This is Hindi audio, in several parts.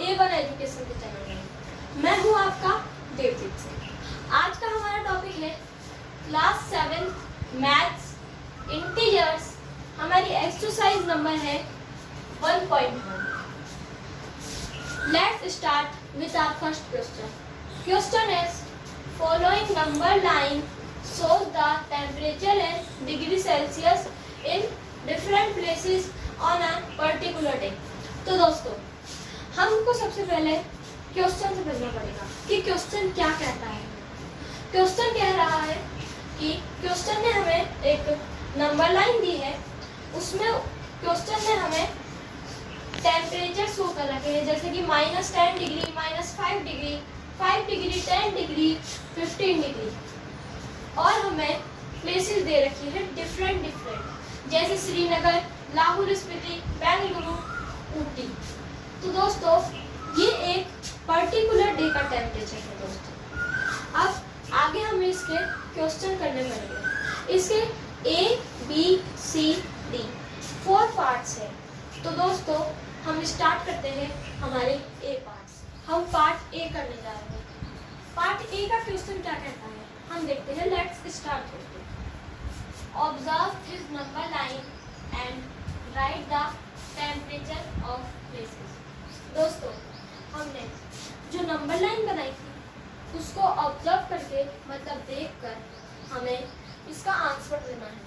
A1 एजुकेशन के चैनल में। मैं हूं आपका देवदीप सिंह। आज का हमारा टॉपिक है क्लास 7 मैथ्स इंटीजर्स। हमारी एक्सरसाइज नंबर है 1.1। Let's start with our first question. Question is following number line shows the temperature in degree Celsius in different places on a particular day। तो दोस्तों हमको सबसे पहले क्वेश्चन समझना पड़ेगा कि क्वेश्चन क्या कहता है। क्वेश्चन कह रहा है कि क्वेश्चन ने हमें एक नंबर लाइन दी है, उसमें क्वेश्चन ने हमें टेम्परेचर शो कर रखे हैं, जैसे कि -10 degree, -5 degree, 5 degree, 10 degree, 15 degree, और हमें प्लेसेस दे रखी है डिफरेंट जैसे श्रीनगर, लाहौर स्पीति, बेंगलुरु, ऊटी। तो दोस्तों ये एक पर्टिकुलर डे का टेम्परेचर है दोस्तों। अब आगे हमें इसके क्वेश्चन करने पड़ेंगे। इसके A, B, C, D 4 parts है। तो दोस्तों हम स्टार्ट करते हैं हमारे A पार्ट। हम पार्ट A करने जा रहे हैं। पार्ट A का क्वेश्चन क्या कहता है हम देखते हैं। लेट्स स्टार्ट करते हैं। Observe this number line and right the temperature of places. दोस्तों हमने जो नंबर लाइन बनाई थी उसको ऑब्जर्व करके मतलब देखकर हमें इसका आंसर देना है।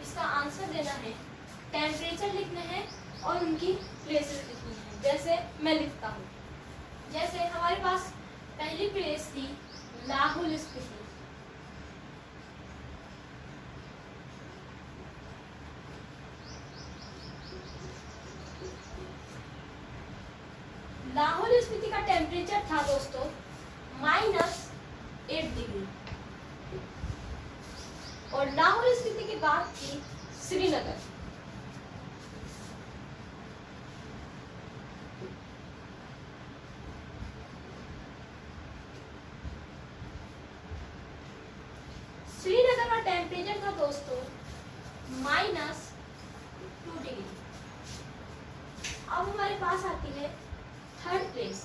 इसका आंसर देना है, टेम्परेचर लिखने हैं और उनकी प्लेसेस लिखनी है। जैसे मैं लिखता हूँ, जैसे हमारे पास पहली प्लेस थी लाहौर स्पीति। लाहौर स्पीति का टेम्परेचर था दोस्तों -8 डिग्री। और लाहौर स्पीति की बात थी श्रीनगर। श्रीनगर का टेम्परेचर था दोस्तों -2 डिग्री। अब हमारे पास आती है थर्ड प्लेस।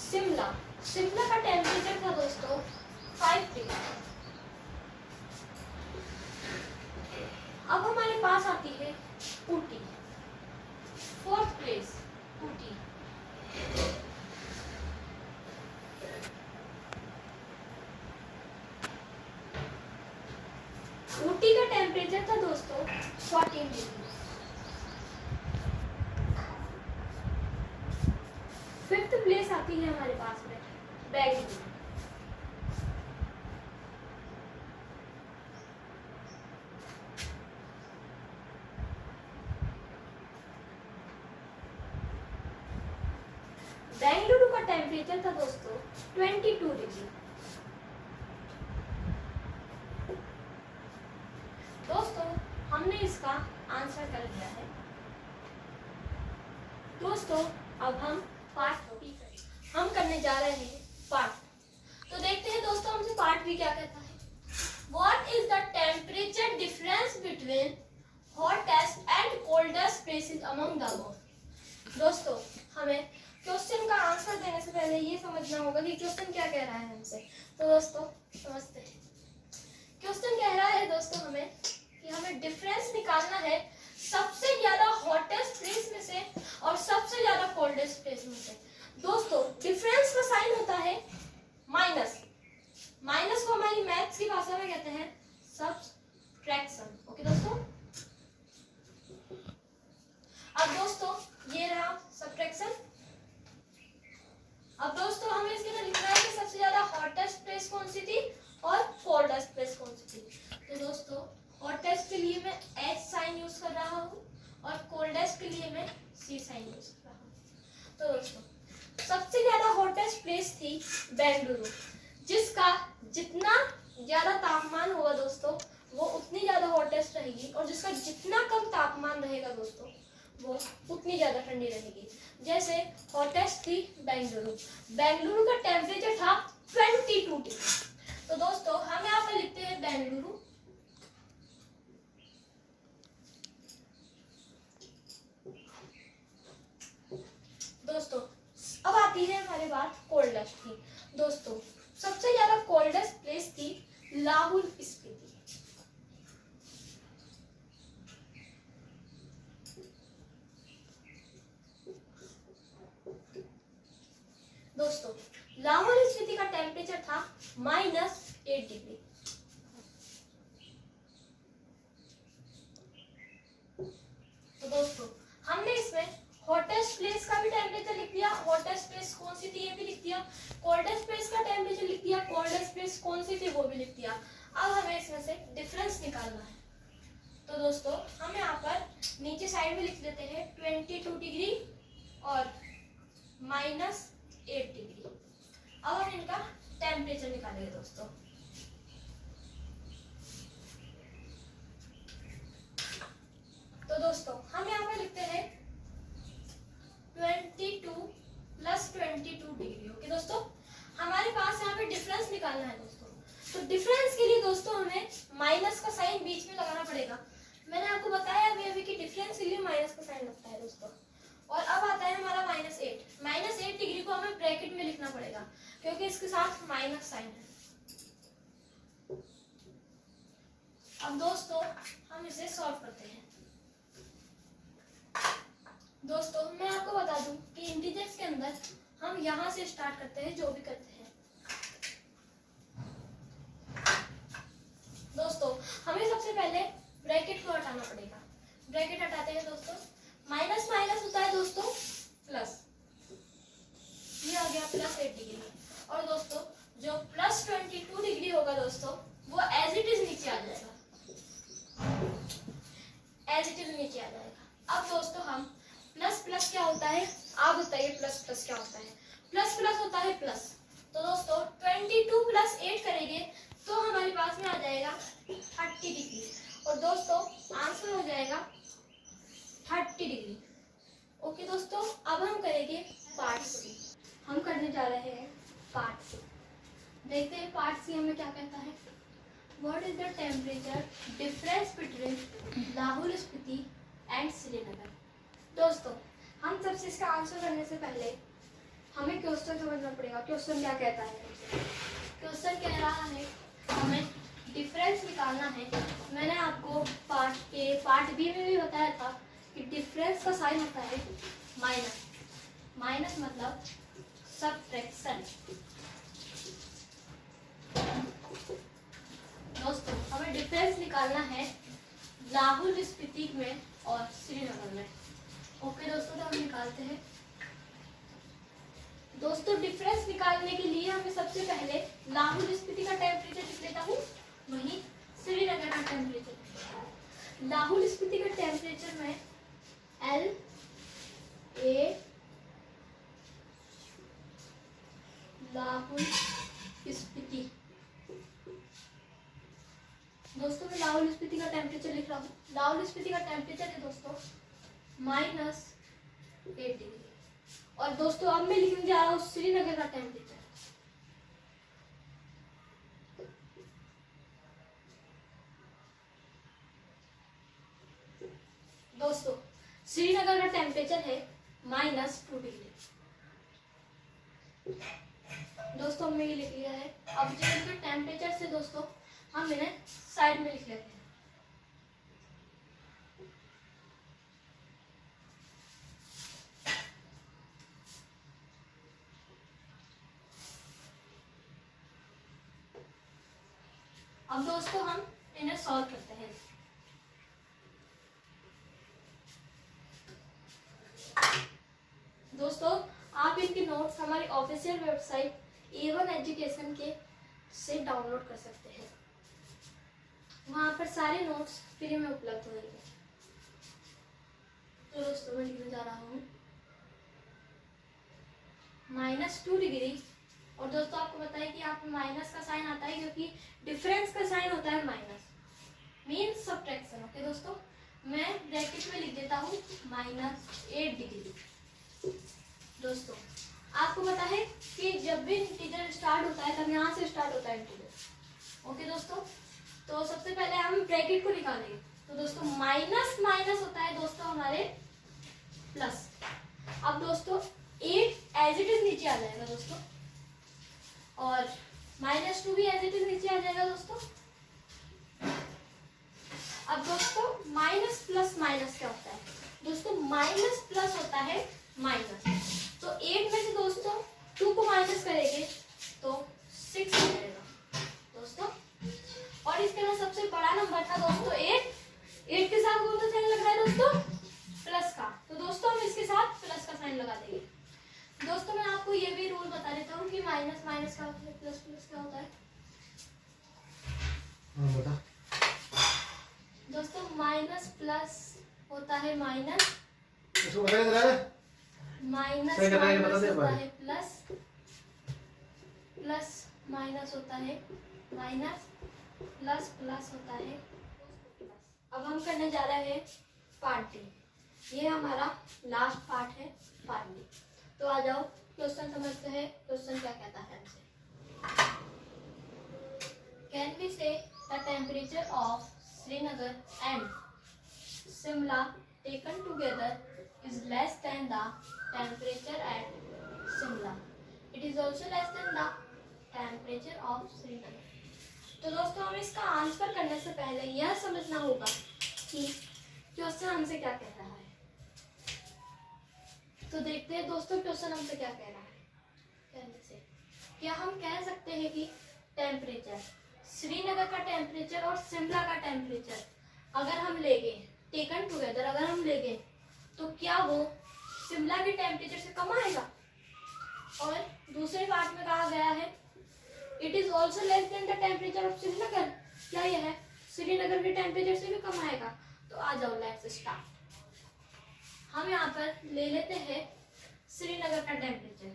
शिमला। शिमला का टेम्परेचर था दोस्तों 5 डिग्री। अब हमारे पास आती है ऊटी, फोर्थ प्लेस ऊटी। ऊटी का टेम्परेचर था दोस्तों 14 डिग्री। फिफ्थ प्लेस आती है हमारे पास में बेंगलुरु। बेंगलुरु का टेम्परेचर था दोस्तों 22 डिग्री। दोस्तों हमने इसका आंसर कर दिया है। दोस्तों अब हम पार्ट बी हम करने जा रहे हैं पार्ट। तो देखते हैं दोस्तों हमसे पार्ट बी क्या कहता है। What is the temperature difference between hottest and coldest places among the above. दोस्तों हमें क्वेश्चन का आंसर देने से पहले ये समझना होगा कि क्वेश्चन क्या कह रहा है हमसे। तो दोस्तों समझते हैं। क्वेश्चन कह रहा है दोस्तों हमें कि हमें डिफरेंस निकालना है सबसे ज्यादा हॉटेस्ट प्लेस में से और सबसे ज्यादा कोल्डेस्ट प्लेस में से। दोस्तों डिफरेंस का साइन होता है माइनस। माइनस को हमारी मैथ्स की भाषा में कहते हैं सब्ट्रैक्शन। ओके दोस्तों। अब दोस्तों ये रहा सब्ट्रैक्शन। अब दोस्तों हमें इसके अंदर लिखना है कि सबसे ज्यादा हॉटेस्ट प्लेस कौन सी थी और कोल्डेस्ट प्लेस कौन सी थी। तो दोस्तों हॉटेस्ट के लिए मैं H साइन यूज कर रहा हूँ और कोल्डेस्ट के लिए मैं C साइन यूज कर रहा हूँ। तो दोस्तों सबसे ज्यादा हॉटेस्ट प्लेस थी बेंगलुरु, जिसका जितना ज्यादा तापमान होगा दोस्तों वो उतनी ज्यादा हॉटेस्ट रहेगी, और जिसका जितना कम तापमान रहेगा दोस्तों वो उतनी ज्यादा ठंडी रहेगी। जैसे हॉटेस्ट थी बेंगलुरु। बेंगलुरु का टेम्परेचर था 22 डिग्री। तो दोस्तों हम यहाँ पर लिखते हैं बेंगलुरु। दोस्तों अब आती है हमारी बात कोल्डेस्ट की। दोस्तों सबसे ज्यादा कोल्डेस्ट प्लेस थी लाहौल स्पीति। दोस्तों लाहौल स्पीति का टेम्परेचर था -8 डिग्री। तो दोस्तों हमने इसमें हॉटेस्ट प्लेस का भी टेम्परेचर लिख दिया, हॉटेस्ट प्लेस कौन सी थी ये भी लिख दिया, कोल्डेस्ट प्लेस का टेम्परेचर लिख दिया, कोल्डेस्ट प्लेस कौन सी थी वो भी लिख दिया। अब हमें इसमें से डिफरेंस निकालना है। तो दोस्तों हम यहाँ पर नीचे साइड में लिख लेते हैं 22 डिग्री और -8 डिग्री। अब हम इनका टेम्परेचर निकालेंगे दोस्तों। तो दोस्तों हम यहाँ पर लिखते हैं 22 + 22 डिग्री। ओके दोस्तों, हमारे पास यहाँ पे डिफरेंस निकालना है दोस्तों। तो डिफरेंस के लिए दोस्तों हमें माइनस का साइन बीच में लगाना पड़ेगा। मैंने आपको बताया अभी कि डिफरेंस के लिए माइनस का साइन लगता है दोस्तों। और अब आता है हमारा -8 डिग्री को हमें ब्रैकेट में लिखना पड़ेगा क्योंकि इसके साथ माइनस साइन है। अब दोस्तों हम इसे सॉल्व करते हैं। दोस्तों मैं आपको बता दूं कि इंटीजर्स के अंदर हम यहाँ से स्टार्ट करते हैं जो भी करते हैं। दोस्तों हमें सबसे पहले ब्रैकेट को हटाना पड़ेगा। ब्रैकेट हटाते हैं दोस्तों, माइनस माइनस होता है दोस्तों प्लस, ये आ गया +8 डिग्री। और दोस्तों जो +22 डिग्री होगा दोस्तों वो एज इट इज नीचे आ जाएगा, एज इट इज नीचे आ जाएगा। अब दोस्तों हम प्लस प्लस क्या होता है, आप बताइए प्लस प्लस क्या होता है। प्लस प्लस होता है प्लस। तो दोस्तों 22 + 8 करेंगे तो हमारे पास में आ जाएगा 30 डिग्री। और दोस्तों आंसर हो जाएगा 30 डिग्री। ओके दोस्तों, अब हम करेंगे पार्ट सी। हम करने जा रहे हैं पार्ट सी। देखते हैं पार्ट सी हमें क्या कहता है। What is the temperature difference between Lahaul Spiti and Srinagar. दोस्तों हम सबसे इसका आंसर करने से पहले हमें क्वेश्चन समझना पड़ेगा। क्वेश्चन क्या कहता है। क्वेश्चन कह रहा है हमें डिफरेंस निकालना है। मैंने आपको पार्ट बी में भी बताया था कि डिफरेंस का साइन होता है माइनस। माइनस मतलब सबट्रैक्शन। दोस्तों हमें डिफरेंस निकालना है लाहौल स्पीति में और श्रीनगर में। ओके दोस्तों, तो हम निकालते हैं। दोस्तों डिफरेंस निकालने के लिए हमें सबसे पहले लाहौल स्पीति का टेम्परेचर लिख लेता हूँ, वहीं श्रीनगर का टेम्परेचर। लाहौल स्पीति का टेम्परेचर में LA लाहौल स्पीति। दोस्तों मैं लाहौल स्पीति का टेम्परेचर लिख रहा हूँ। लाहौल स्पीति का टेम्परेचर है दोस्तों -8 डिग्री। और दोस्तों अब मैं लिखने जा रहा हूँ श्रीनगर का टेम्परेचर। दोस्तों श्रीनगर का टेम्परेचर है -2 डिग्री। दोस्तों हमने ये लिख लिया है। अब जो इनके टेम्परेचर से दोस्तों हम इन्हें साइड में लिख लेते हैं। अब दोस्तों हम इन्हें सॉल्व करते हैं। दोस्तों आप इनके नोट्स हमारी ऑफिशियल वेबसाइट A1 एजुकेशन के से डाउनलोड कर सकते हैं। वहाँ पर सारे नोट्स फ्री में उपलब्ध होंगे। तो दोस्तों मैं लिखने जा रहा हूँ -2 डिग्री। और दोस्तों आपको बताया कि आप माइनस का साइन आता है क्योंकि डिफरेंस का साइन होता है माइनस, मीन्स सब्ट्रैक्शन। ओके दोस्तों, मैं ब्रैकेट में लिख देता हूँ -8 डिग्री। दोस्तों आपको पता है कि जब भी इंटीजर स्टार्ट होता है तब यहाँ से स्टार्ट होता है इंटीजर। ओके दोस्तों, तो सबसे पहले हम ब्रैकेट को निकालेंगे। तो दोस्तों माइनस माइनस होता है दोस्तों हमारे प्लस। अब दोस्तों 8 एज इट इज नीचे आ जाएगा दोस्तों, और -2 भी एज इट इज नीचे आ जाएगा दोस्तों। अब दोस्तों माइनस प्लस माइनस क्या होता है दोस्तों? माइनस प्लस होता है माइनस। तो 8 में से दोस्तों 2 को माइनस करेंगे तो 6 हो जाएगा दोस्तों। और इसके अंदर सबसे बड़ा नंबर था दोस्तों 8। 8 के साथ कौन सा साइन लग रहा है दोस्तों? प्लस का। तो दोस्तों हम इसके साथ प्लस का साइन लगा देंगे। दोस्तों मैं आपको ये भी रूल बता देता हूँ कि माइनस माइनस क्या होता है, प्लस प्लस क्या होता है। बता दोस्तों माइनस प्लस होता है माइनस, इसको बता दे रहा है। माइनस सही कर रहा है, बता माइनस दे होता भाई। है प्लस, प्लस माइनस होता है माइनस, प्लस प्लस होता है प्लस। अब हम करने जा रहे हैं पार्टी। ये हमारा लास्ट पार्ट है, पार्टी। तो आ जाओ क्वेश्चन समझते हैं। क्वेश्चन क्या कहता है हमसे? कैन वी से the temperature of Srinagar and Shimla taken together is less than the temperature at Shimla. It is also less than the temperature of Srinagar. तो दोस्तों हमें इसका आंसर करने से पहले यह समझना होगा कि क्वेश्चन हमसे क्या कह रहा है। तो देखते हैं दोस्तों क्वेश्चन हमसे क्या कह रहा है। कहने से क्या हम कह सकते हैं कि टेम्परेचर, श्रीनगर का टेम्परेचर और शिमला का टेम्परेचर अगर हम लेंगे टेकन टुगेदर, अगर हम लेंगे तो क्या वो शिमला के टेम्परेचर से कम आएगा? और दूसरे पार्ट में कहा गया है it is also less than the temperature of Srinagar, क्या यह है श्रीनगर के टेम्परेचर से भी कम आएगा? तो आ जाओ लेट्स स्टार्ट। हम यहाँ पर ले लेते हैं श्रीनगर का टेम्परेचर।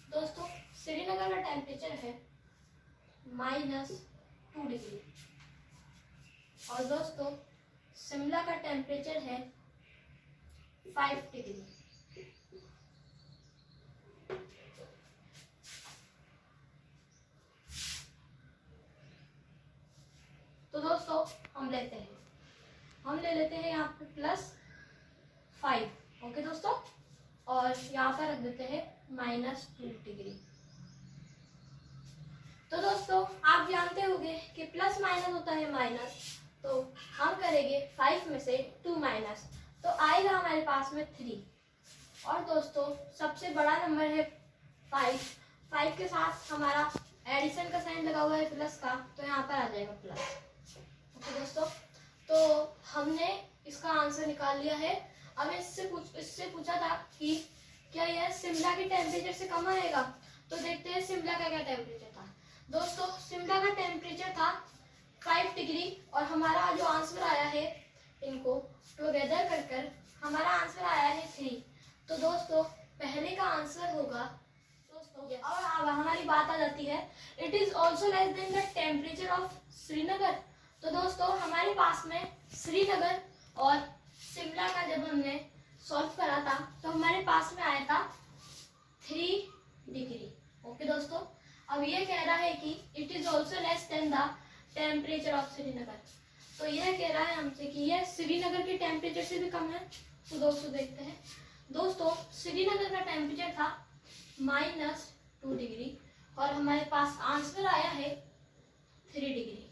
दोस्तों श्रीनगर का टेम्परेचर है -2 डिग्री, और दोस्तों शिमला का टेम्परेचर है 5 डिग्री। तो दोस्तों हम ले लेते हैं यहाँ पे +5। ओके दोस्तों, और यहाँ पर रख देते हैं -2 डिग्री। तो दोस्तों आप जानते होंगे कि प्लस माइनस होता है माइनस, तो हम करेंगे 5 में से 2 माइनस, तो आएगा हमारे पास में 3। और दोस्तों सबसे बड़ा नंबर है 5। 5 के साथ हमारा एडिशन का साइन लगा हुआ है प्लस का, तो यहाँ पर आ जाएगा प्लस। ओके दोस्तों, तो हमने इसका आंसर निकाल लिया है। अब इससे पूछा था कि क्या यह शिमला के टेम्परेचर से कम आएगा? तो देखते हैं शिमला का क्या टेम्परेचर था। दोस्तों शिमला का टेम्परेचर था 5 डिग्री, और हमारा जो आंसर आया है इनको टुगेदर कर हमारा आंसर आया है 3। तो दोस्तों पहले का आंसर होगा दोस्तों। और अब हमारी बात आ जाती है it is also less than the temperature of Srinagar. तो दोस्तों हमारे पास में श्रीनगर और शिमला का जब हमने सॉल्व करा था तो हमारे पास में आया था 3 डिग्री। ओके दोस्तों, अब ये कह रहा है कि it is also less than the temperature of Srinagar. तो यह कह रहा है हमसे कि यह श्रीनगर के टेम्परेचर से भी कम है। तो दोस्तों देखते हैं। दोस्तों श्रीनगर का टेम्परेचर था -2 डिग्री, और हमारे पास आंसर आया है 3 डिग्री।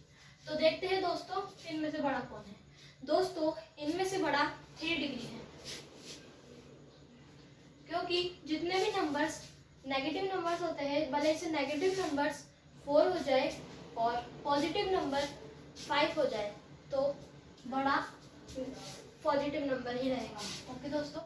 तो देखते हैं दोस्तों इनमें से बड़ा कौन है। दोस्तों इनमें से बड़ा 3 डिग्री है, क्योंकि जितने भी नंबर्स नेगेटिव नंबर्स होते हैं, भले से नेगेटिव नंबर्स 4 हो जाए और पॉजिटिव नंबर 5 हो जाए, तो बड़ा पॉजिटिव नंबर ही रहेगा। ओके दोस्तों।